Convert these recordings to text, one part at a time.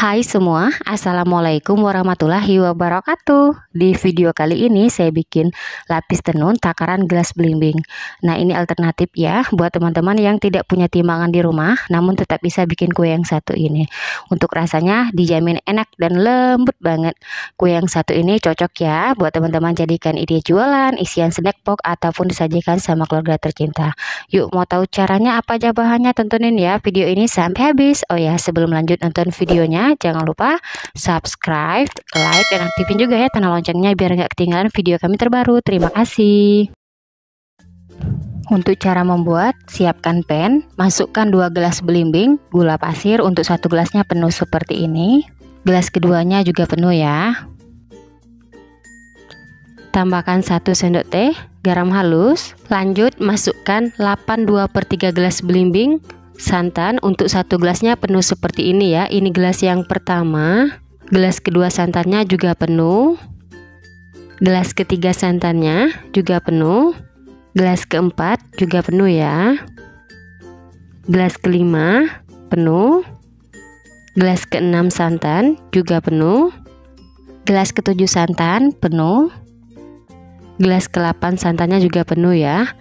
Hai semua, Assalamualaikum warahmatullahi wabarakatuh. Di video kali ini saya bikin lapis tenun takaran gelas belimbing. Nah, ini alternatif ya buat teman-teman yang tidak punya timbangan di rumah namun tetap bisa bikin kue yang satu ini. Untuk rasanya dijamin enak dan lembut banget. Kue yang satu ini cocok ya buat teman-teman jadikan ide jualan, isian snack box ataupun disajikan sama keluarga tercinta. Yuk, mau tahu caranya apa aja bahannya? Tontonin ya video ini sampai habis. Oh ya, sebelum lanjut nonton videonya, jangan lupa subscribe, like, dan aktifin juga ya tanda loncengnya biar nggak ketinggalan video kami terbaru. Terima kasih. Untuk cara membuat, siapkan pan, masukkan 2 gelas belimbing, gula pasir untuk 1 gelasnya penuh seperti ini. Gelas keduanya juga penuh ya. Tambahkan 1 sendok teh garam halus. Lanjut masukkan 82/3 gelas belimbing santan untuk 1 gelasnya penuh seperti ini ya. Ini gelas yang pertama. Gelas kedua santannya juga penuh. Gelas ketiga santannya juga penuh. Gelas keempat juga penuh ya. Gelas kelima penuh. Gelas keenam santan juga penuh. Gelas ketujuh santan penuh. Gelas ke-8 santannya juga penuh ya.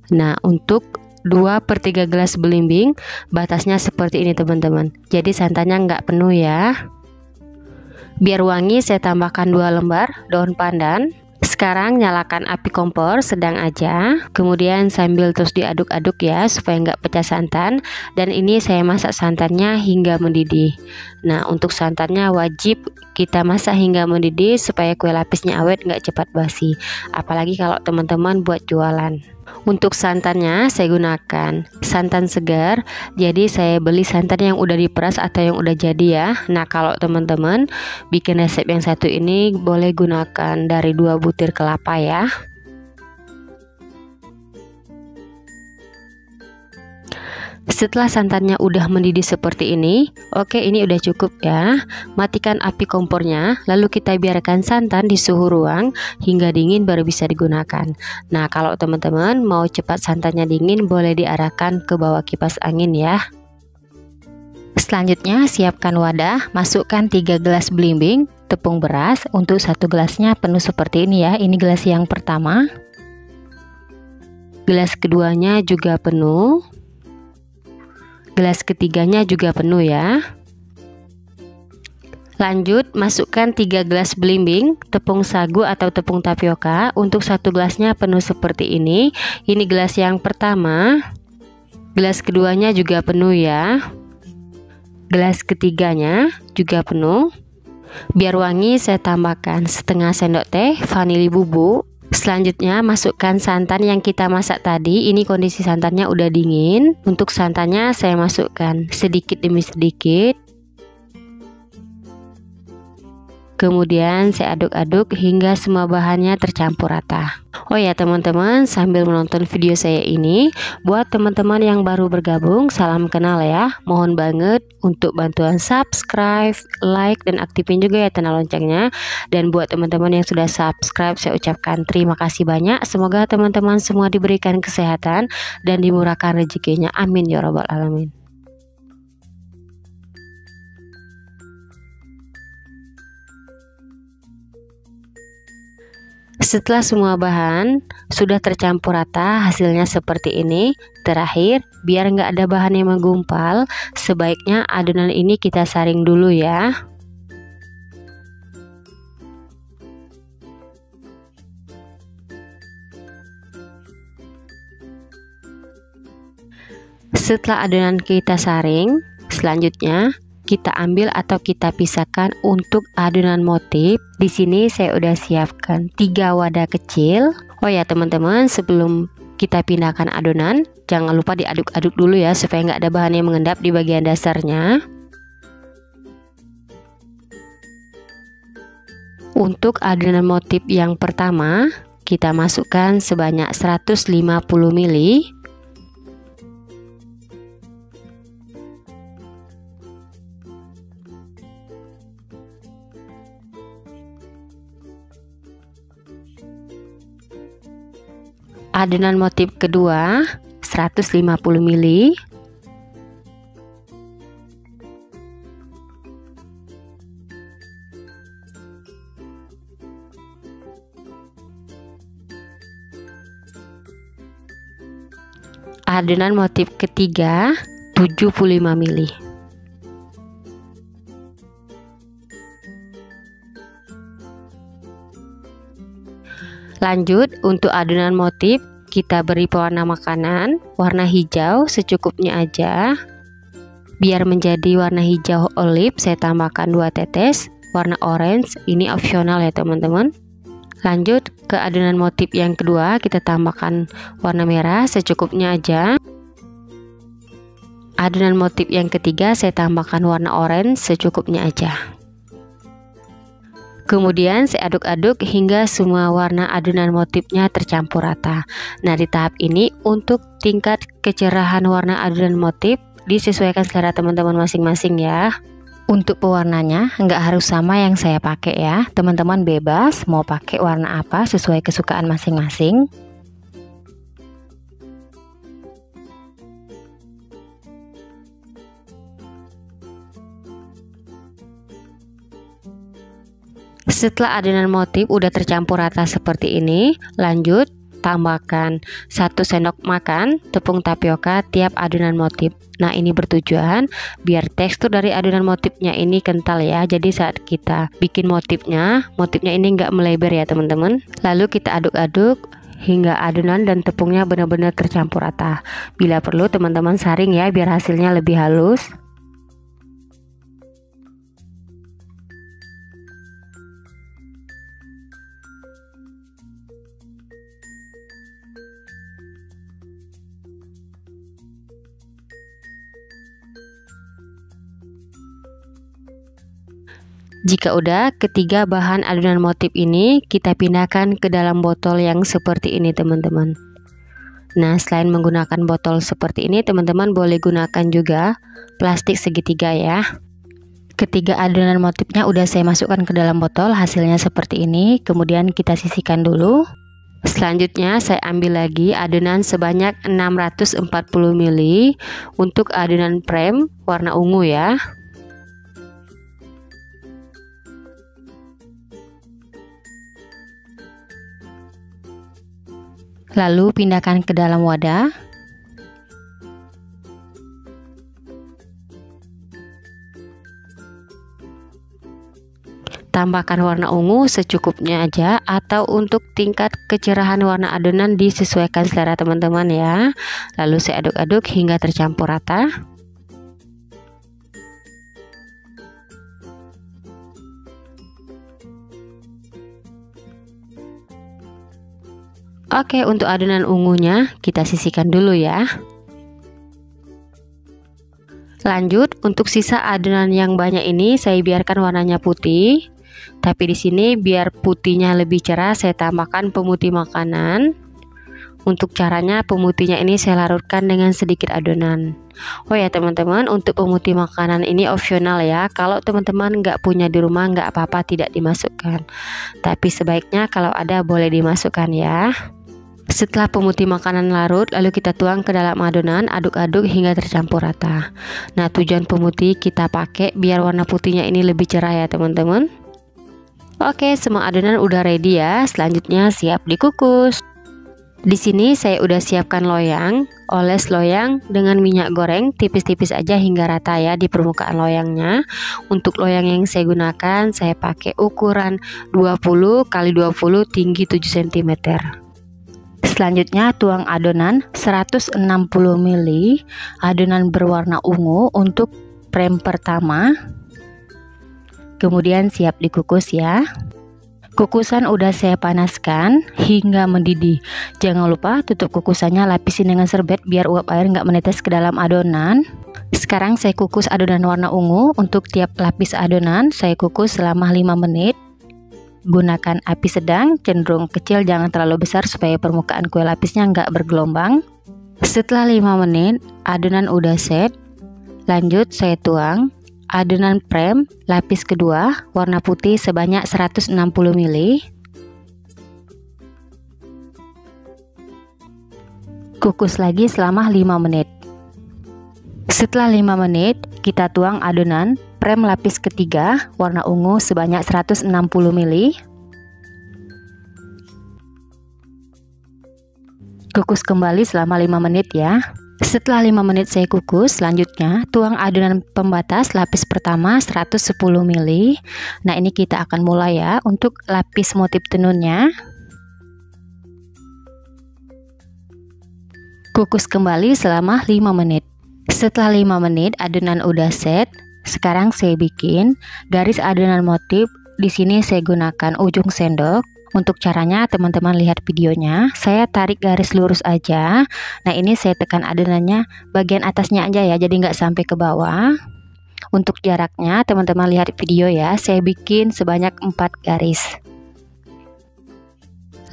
Nah, untuk 2/3 gelas belimbing batasnya seperti ini teman-teman. Jadi santannya nggak penuh ya. Biar wangi saya tambahkan 2 lembar daun pandan. Sekarang nyalakan api kompor sedang aja. Kemudian sambil terus diaduk-aduk ya supaya nggak pecah santan. Dan ini saya masak santannya hingga mendidih. Nah, untuk santannya wajib kita masak hingga mendidih supaya kue lapisnya awet, nggak cepat basi. Apalagi kalau teman-teman buat jualan. Untuk santannya saya gunakan santan segar. Jadi saya beli santan yang udah diperas atau yang udah jadi ya. Nah, kalau teman-teman bikin resep yang satu ini boleh gunakan dari 2 butir kelapa ya. Setelah santannya udah mendidih seperti ini, oke, ini udah cukup ya. Matikan api kompornya, lalu kita biarkan santan di suhu ruang hingga dingin baru bisa digunakan. Nah, kalau teman-teman mau cepat santannya dingin, boleh diarahkan ke bawah kipas angin ya. Selanjutnya siapkan wadah, masukkan 3 gelas belimbing tepung beras untuk 1 gelasnya penuh seperti ini ya. Ini gelas yang pertama. Gelas keduanya juga penuh. Gelas ketiganya juga penuh ya. Lanjut masukkan 3 gelas belimbing tepung sagu atau tepung tapioka untuk 1 gelasnya penuh seperti ini. Ini gelas yang pertama. Gelas keduanya juga penuh ya. Gelas ketiganya juga penuh. Biar wangi saya tambahkan setengah sendok teh vanili bubuk. Selanjutnya masukkan santan yang kita masak tadi. Ini kondisi santannya udah dingin. Untuk santannya saya masukkan sedikit demi sedikit. Kemudian saya aduk-aduk hingga semua bahannya tercampur rata. Oh ya teman-teman, sambil menonton video saya ini, buat teman-teman yang baru bergabung, salam kenal ya. Mohon banget untuk bantuan subscribe, like, dan aktifin juga ya tanda loncengnya. Dan buat teman-teman yang sudah subscribe, saya ucapkan terima kasih banyak. Semoga teman-teman semua diberikan kesehatan dan dimurahkan rezekinya. Amin ya robbal alamin. Setelah semua bahan sudah tercampur rata, hasilnya seperti ini. Terakhir, biar nggak ada bahan yang menggumpal, sebaiknya adonan ini kita saring dulu ya. Setelah adonan kita saring, selanjutnya kita ambil atau kita pisahkan untuk adonan motif. Di sini saya udah siapkan 3 wadah kecil. Oh ya teman-teman, sebelum kita pindahkan adonan, jangan lupa diaduk-aduk dulu ya supaya nggak ada bahan yang mengendap di bagian dasarnya. Untuk adonan motif yang pertama, kita masukkan sebanyak 150 ml. Adonan motif kedua 150 ml. adonan motif ketiga 75 mili. Lanjut, untuk adonan motif kita beri pewarna makanan warna hijau secukupnya aja. Biar menjadi warna hijau olive saya tambahkan 2 tetes. Warna orange ini opsional ya teman-teman. Lanjut ke adonan motif yang kedua, kita tambahkan warna merah secukupnya aja. Adonan motif yang ketiga saya tambahkan warna orange secukupnya aja. Kemudian saya aduk-aduk hingga semua warna adonan motifnya tercampur rata. Nah, di tahap ini untuk tingkat kecerahan warna adonan motif disesuaikan selera teman-teman masing-masing ya. Untuk pewarnanya nggak harus sama yang saya pakai ya. Teman-teman bebas mau pakai warna apa sesuai kesukaan masing-masing. Setelah adonan motif udah tercampur rata seperti ini, lanjut tambahkan 1 sendok makan tepung tapioka tiap adonan motif. Nah, ini bertujuan biar tekstur dari adonan motifnya ini kental ya. Jadi saat kita bikin motifnya ini nggak melebar ya teman-teman. Lalu kita aduk-aduk hingga adonan dan tepungnya benar-benar tercampur rata. Bila perlu teman-teman saring ya biar hasilnya lebih halus. Jika udah, ketiga bahan adonan motif ini kita pindahkan ke dalam botol yang seperti ini teman-teman. Nah, selain menggunakan botol seperti ini, teman-teman boleh gunakan juga plastik segitiga ya. Ketiga adonan motifnya udah saya masukkan ke dalam botol, hasilnya seperti ini. Kemudian kita sisihkan dulu. Selanjutnya saya ambil lagi adonan sebanyak 640 ml untuk adonan prem warna ungu ya. Lalu pindahkan ke dalam wadah. Tambahkan warna ungu secukupnya aja, atau untuk tingkat kecerahan warna adonan disesuaikan selera teman-teman ya. Lalu saya aduk-aduk hingga tercampur rata. Oke, untuk adonan ungunya kita sisihkan dulu ya. Lanjut, untuk sisa adonan yang banyak ini saya biarkan warnanya putih. Tapi di sini biar putihnya lebih cerah saya tambahkan pemutih makanan. Untuk caranya pemutihnya ini saya larutkan dengan sedikit adonan. Oh ya teman-teman, untuk pemutih makanan ini opsional ya. Kalau teman-teman nggak punya di rumah nggak apa-apa tidak dimasukkan. Tapi sebaiknya kalau ada boleh dimasukkan ya. Setelah pemutih makanan larut, lalu kita tuang ke dalam adonan, aduk-aduk hingga tercampur rata. Nah, tujuan pemutih kita pakai biar warna putihnya ini lebih cerah ya teman-teman. Oke, semua adonan udah ready ya. Selanjutnya siap dikukus. Di sini saya udah siapkan loyang. Oles loyang dengan minyak goreng tipis-tipis aja hingga rata ya di permukaan loyangnya. Untuk loyang yang saya gunakan, saya pakai ukuran 20 x 20 tinggi 7 cm. Selanjutnya tuang adonan 160 ml adonan berwarna ungu untuk prem pertama. Kemudian siap dikukus ya. Kukusan udah saya panaskan hingga mendidih. Jangan lupa tutup kukusannya, lapisin dengan serbet biar uap air nggak menetes ke dalam adonan. Sekarang saya kukus adonan warna ungu. Untuk tiap lapis adonan saya kukus selama 5 menit. Gunakan api sedang, cenderung kecil, jangan terlalu besar supaya permukaan kue lapisnya nggak bergelombang. Setelah 5 menit adonan udah set. Lanjut saya tuang adonan prem lapis kedua warna putih sebanyak 160 ml. Kukus lagi selama 5 menit. Setelah 5 menit kita tuang adonan prem lapis ketiga warna ungu sebanyak 160 ml. Kukus kembali selama 5 menit ya. Setelah 5 menit saya kukus, selanjutnya tuang adonan pembatas lapis pertama 110 ml. Nah, ini kita akan mulai ya untuk lapis motif tenunnya. Kukus kembali selama 5 menit. Setelah 5 menit adonan udah set. Sekarang saya bikin garis adonan motif. Di sini saya gunakan ujung sendok. Untuk caranya teman-teman lihat videonya, saya tarik garis lurus aja. Nah, ini saya tekan adonannya bagian atasnya aja ya, jadi nggak sampai ke bawah. Untuk jaraknya teman-teman lihat video ya, saya bikin sebanyak 4 garis.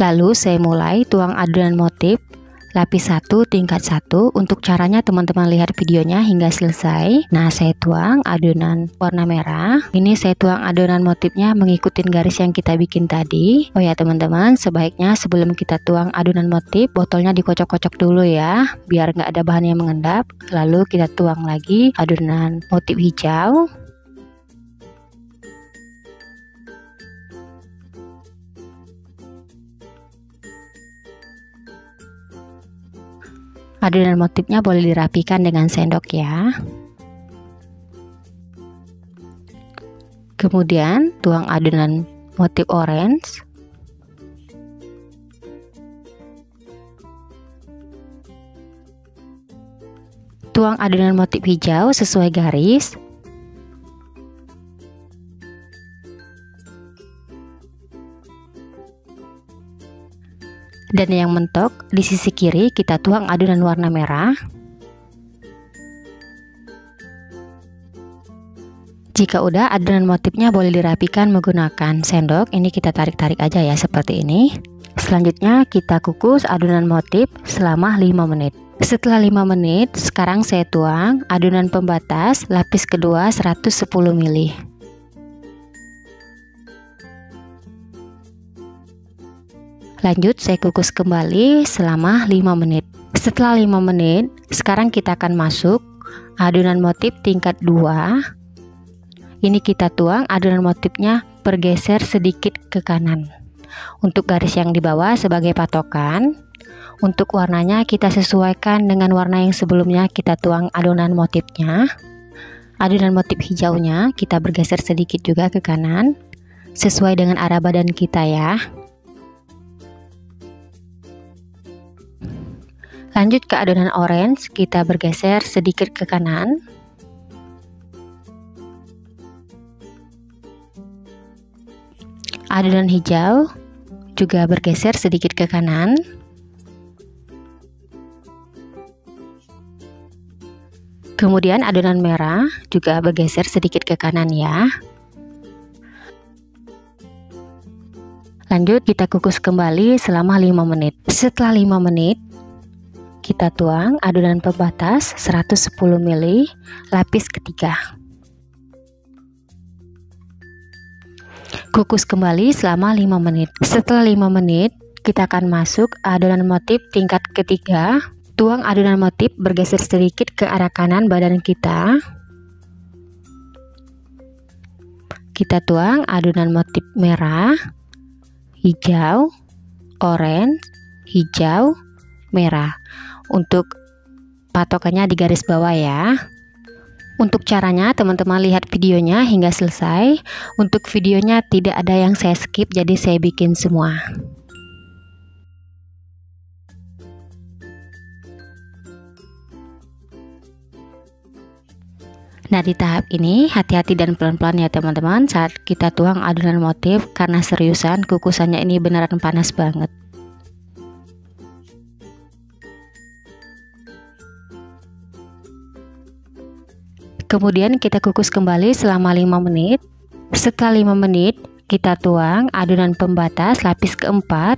Lalu saya mulai tuang adonan motif lapis 1 tingkat 1. Untuk caranya teman-teman lihat videonya hingga selesai. Nah, saya tuang adonan warna merah. Ini saya tuang adonan motifnya mengikuti garis yang kita bikin tadi. Oh ya teman-teman, sebaiknya sebelum kita tuang adonan motif, botolnya dikocok-kocok dulu ya, biar nggak ada bahan yang mengendap. Lalu kita tuang lagi adonan motif hijau. Adonan motifnya boleh dirapikan dengan sendok ya. Kemudian tuang adonan motif orange. Tuang adonan motif hijau sesuai garis. Dan yang mentok di sisi kiri kita tuang adonan warna merah. Jika udah, adonan motifnya boleh dirapikan menggunakan sendok. Ini kita tarik-tarik aja ya seperti ini. Selanjutnya kita kukus adonan motif selama 5 menit. Setelah 5 menit, sekarang saya tuang adonan pembatas lapis kedua 110 ml. Lanjut saya kukus kembali selama 5 menit. Setelah 5 menit, sekarang kita akan masuk adonan motif tingkat 2. Ini kita tuang adonan motifnya bergeser sedikit ke kanan. Untuk garis yang di bawah sebagai patokan. Untuk warnanya kita sesuaikan dengan warna yang sebelumnya kita tuang adonan motifnya. Adonan motif hijaunya kita bergeser sedikit juga ke kanan, sesuai dengan arah badan kita ya. Lanjut ke adonan orange, kita bergeser sedikit ke kanan. Adonan hijau juga bergeser sedikit ke kanan. Kemudian adonan merah juga bergeser sedikit ke kanan ya. Lanjut kita kukus kembali selama 5 menit. Setelah 5 menit, kita tuang adonan pembatas 110 ml lapis ketiga. Kukus kembali selama 5 menit. Setelah 5 menit, kita akan masuk adonan motif tingkat ketiga. Tuang adonan motif bergeser sedikit ke arah kanan badan kita. Kita tuang adonan motif merah, hijau, oranye, hijau, merah. Untuk patokannya di garis bawah ya. Untuk caranya teman-teman lihat videonya hingga selesai. Untuk videonya tidak ada yang saya skip, jadi saya bikin semua. Nah, di tahap ini hati-hati dan pelan-pelan ya teman-teman saat kita tuang adonan motif, karena seriusan kukusannya ini beneran panas banget. Kemudian kita kukus kembali selama 5 menit. Setelah 5 menit, kita tuang adonan pembatas lapis keempat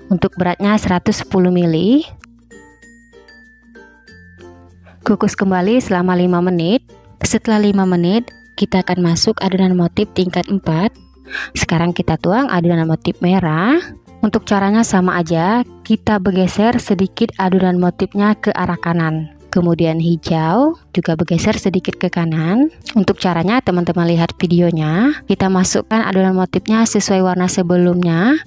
untuk beratnya 110 ml. Kukus kembali selama 5 menit. Setelah 5 menit, kita akan masuk adonan motif tingkat 4. Sekarang kita tuang adonan motif merah. Untuk caranya sama aja, kita bergeser sedikit adonan motifnya ke arah kanan. Kemudian hijau juga bergeser sedikit ke kanan. Untuk caranya teman-teman lihat videonya. Kita masukkan adonan motifnya sesuai warna sebelumnya.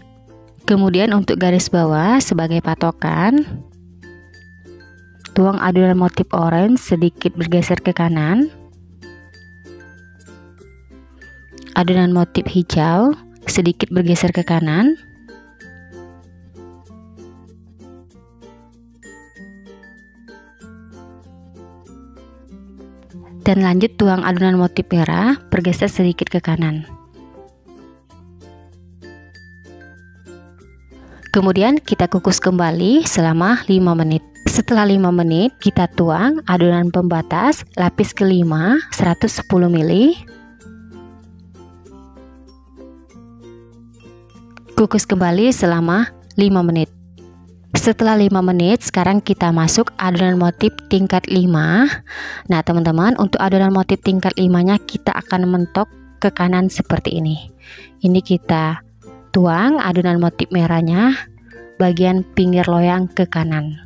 Kemudian untuk garis bawah sebagai patokan, tuang adonan motif orange sedikit bergeser ke kanan. Adonan motif hijau sedikit bergeser ke kanan. Dan lanjut tuang adonan motif merah, bergeser sedikit ke kanan. Kemudian kita kukus kembali selama 5 menit. Setelah 5 menit, kita tuang adonan pembatas lapis kelima 110 ml. Kukus kembali selama 5 menit. Setelah 5 menit, sekarang kita masuk adonan motif tingkat 5. Nah teman-teman, untuk adonan motif tingkat 5 nya kita akan mentok ke kanan seperti ini. Ini kita tuang adonan motif merahnya bagian pinggir loyang ke kanan.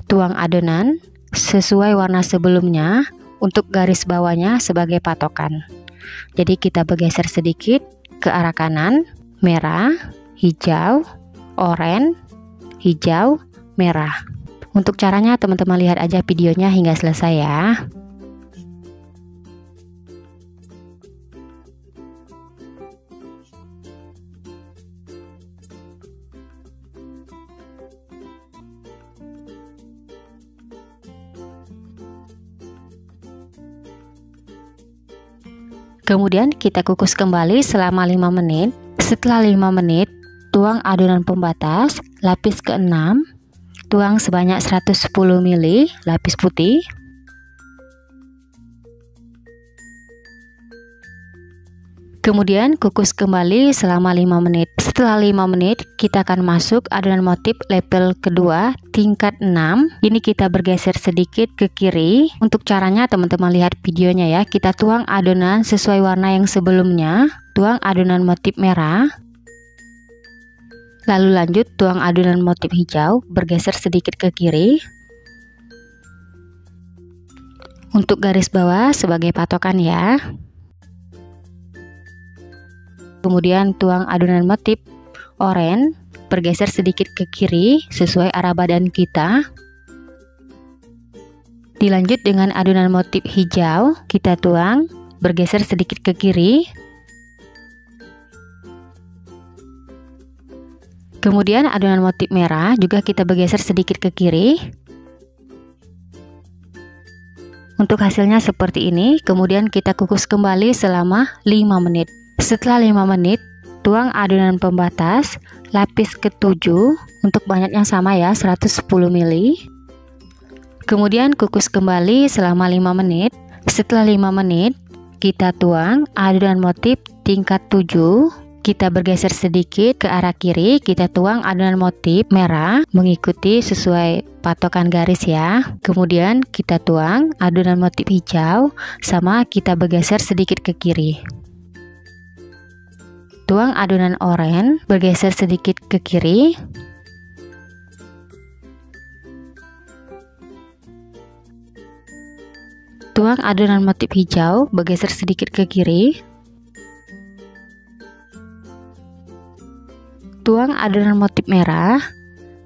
Tuang adonan sesuai warna sebelumnya untuk garis bawahnya sebagai patokan. Jadi kita bergeser sedikit ke arah kanan, merah, hijau, oranye, hijau, merah. Untuk caranya teman-teman lihat aja videonya hingga selesai ya. Kemudian kita kukus kembali selama 5 menit. Setelah 5 menit, tuang adonan pembatas lapis ke-6, tuang sebanyak 110 ml lapis putih. Kemudian kukus kembali selama 5 menit. Setelah 5 menit, kita akan masuk adonan motif level kedua tingkat 6. Ini kita bergeser sedikit ke kiri. Untuk caranya teman-teman lihat videonya ya. Kita tuang adonan sesuai warna yang sebelumnya. Tuang adonan motif merah. Lalu lanjut tuang adonan motif hijau, bergeser sedikit ke kiri. Untuk garis bawah sebagai patokan ya. Kemudian tuang adonan motif oranye, bergeser sedikit ke kiri sesuai arah badan kita. Dilanjut dengan adonan motif hijau, kita tuang, bergeser sedikit ke kiri. Kemudian adonan motif merah juga kita bergeser sedikit ke kiri. Untuk hasilnya seperti ini. Kemudian kita kukus kembali selama 5 menit. Setelah 5 menit, tuang adonan pembatas lapis ke-7 untuk banyaknya sama ya, 110 ml. Kemudian kukus kembali selama 5 menit. Setelah 5 menit, kita tuang adonan motif tingkat 7. Kita bergeser sedikit ke arah kiri, kita tuang adonan motif merah mengikuti sesuai patokan garis ya. Kemudian kita tuang adonan motif hijau, sama kita bergeser sedikit ke kiri. Tuang adonan oranye, bergeser sedikit ke kiri. Tuang adonan motif hijau, bergeser sedikit ke kiri. Tuang adonan motif merah,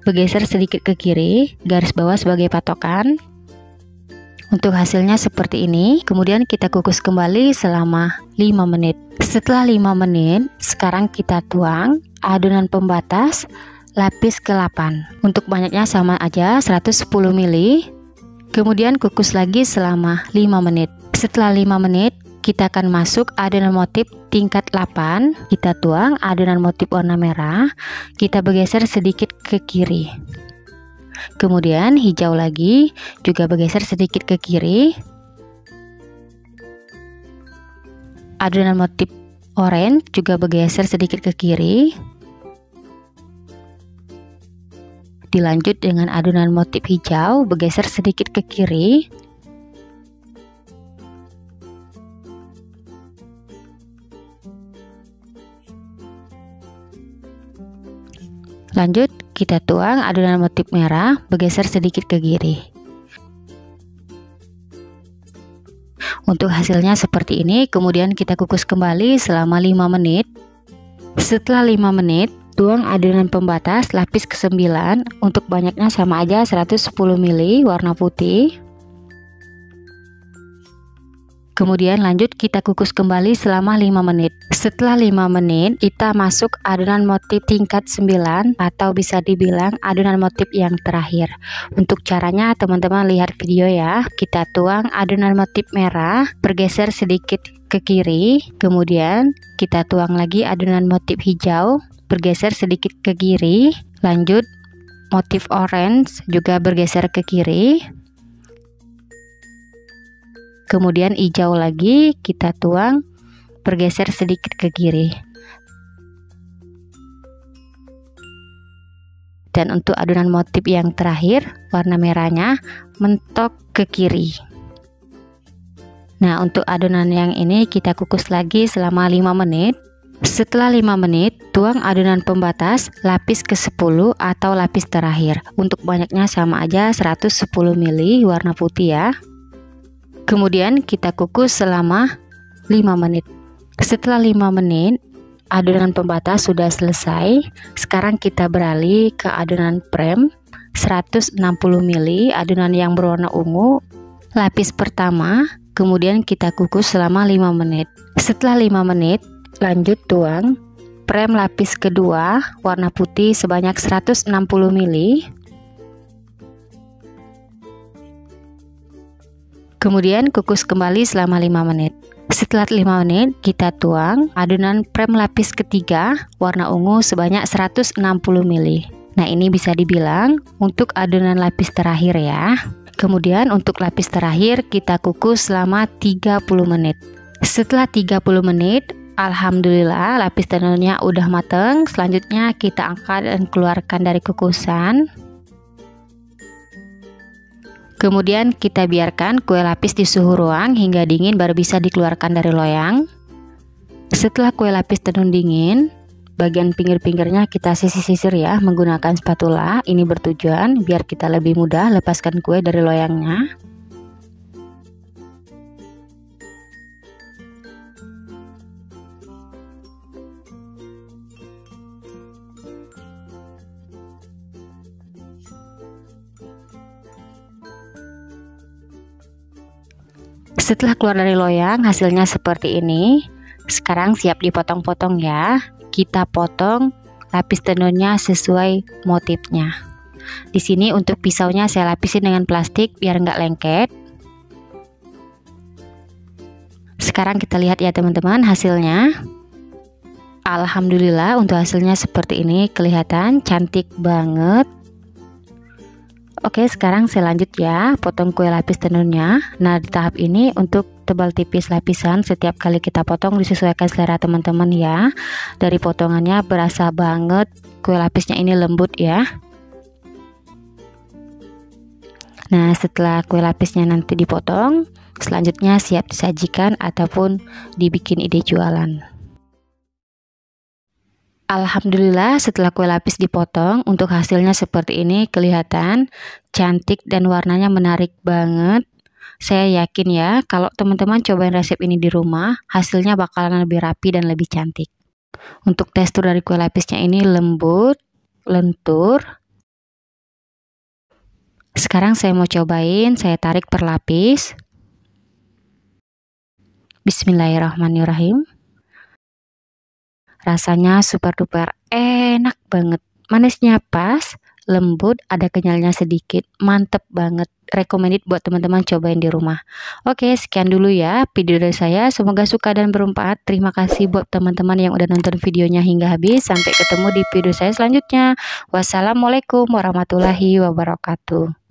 bergeser sedikit ke kiri, garis bawah sebagai patokan. Untuk hasilnya seperti ini. Kemudian kita kukus kembali selama 5 menit. Setelah 5 menit, sekarang kita tuang adonan pembatas lapis ke-8. Untuk banyaknya sama aja, 110 ml. Kemudian kukus lagi selama 5 menit. Setelah 5 menit, kita akan masuk adonan motif tingkat 8. Kita tuang adonan motif warna merah, kita bergeser sedikit ke kiri. Kemudian hijau lagi, juga bergeser sedikit ke kiri. Adonan motif oranye juga bergeser sedikit ke kiri. Dilanjut dengan adonan motif hijau, bergeser sedikit ke kiri. Lanjut, kita tuang adonan motif merah, bergeser sedikit ke kiri. Untuk hasilnya seperti ini. Kemudian kita kukus kembali selama 5 menit. Setelah 5 menit, Tuang adonan pembatas lapis ke-9. Untuk banyaknya sama aja, 110 ml warna putih. Kemudian lanjut kita kukus kembali selama 5 menit. Setelah 5 menit, kita masuk adonan motif tingkat 9 atau bisa dibilang adonan motif yang terakhir. Untuk caranya teman-teman lihat video ya. Kita tuang adonan motif merah, bergeser sedikit ke kiri. Kemudian kita tuang lagi adonan motif hijau, bergeser sedikit ke kiri. Lanjut motif orange juga bergeser ke kiri. Kemudian hijau lagi kita tuang, bergeser sedikit ke kiri. Dan untuk adonan motif yang terakhir, warna merahnya mentok ke kiri. Nah, untuk adonan yang ini kita kukus lagi selama 5 menit. Setelah 5 menit, tuang adonan pembatas lapis ke-10 atau lapis terakhir. Untuk banyaknya sama aja, 110 ml warna putih ya. Kemudian kita kukus selama 5 menit. Setelah 5 menit, adonan pembatas sudah selesai. Sekarang kita beralih ke adonan prem 160 ml, adonan yang berwarna ungu, lapis pertama. Kemudian kita kukus selama 5 menit. Setelah 5 menit, lanjut tuang prem lapis kedua warna putih sebanyak 160 ml. Kemudian kukus kembali selama 5 menit. Setelah 5 menit, kita tuang adonan prem lapis ketiga warna ungu sebanyak 160 ml. Nah, ini bisa dibilang untuk adonan lapis terakhir ya. Kemudian untuk lapis terakhir kita kukus selama 30 menit. Setelah 30 menit, alhamdulillah lapis tenunnya udah mateng. Selanjutnya kita angkat dan keluarkan dari kukusan. Kemudian kita biarkan kue lapis di suhu ruang hingga dingin baru bisa dikeluarkan dari loyang. Setelah kue lapis tenun dingin, bagian pinggir-pinggirnya kita sisir-sisir ya menggunakan spatula. Ini bertujuan biar kita lebih mudah lepaskan kue dari loyangnya. Setelah keluar dari loyang, hasilnya seperti ini. Sekarang siap dipotong-potong ya. Kita potong lapis tenunnya sesuai motifnya. Di sini untuk pisaunya saya lapisin dengan plastik biar nggak lengket. Sekarang kita lihat ya teman-teman hasilnya. Alhamdulillah untuk hasilnya seperti ini, kelihatan cantik banget. Oke, sekarang saya lanjut ya potong kue lapis tenunnya. Nah, di tahap ini untuk tebal tipis lapisan setiap kali kita potong disesuaikan selera teman-teman ya. Dari potongannya berasa banget kue lapisnya ini lembut ya. Nah, setelah kue lapisnya nanti dipotong, selanjutnya siap disajikan ataupun dibikin ide jualan. Alhamdulillah setelah kue lapis dipotong, untuk hasilnya seperti ini, kelihatan cantik dan warnanya menarik banget. Saya yakin ya kalau teman-teman cobain resep ini di rumah, hasilnya bakalan lebih rapi dan lebih cantik. Untuk tekstur dari kue lapisnya ini lembut, lentur. Sekarang saya mau cobain, saya tarik per lapis. Bismillahirrahmanirrahim. Rasanya super duper enak banget, manisnya pas, lembut, ada kenyalnya sedikit, mantep banget. Recommended buat teman-teman cobain di rumah. Oke, sekian dulu ya video dari saya, semoga suka dan bermanfaat. Terima kasih buat teman-teman yang udah nonton videonya hingga habis. Sampai ketemu di video saya selanjutnya. Wassalamualaikum warahmatullahi wabarakatuh.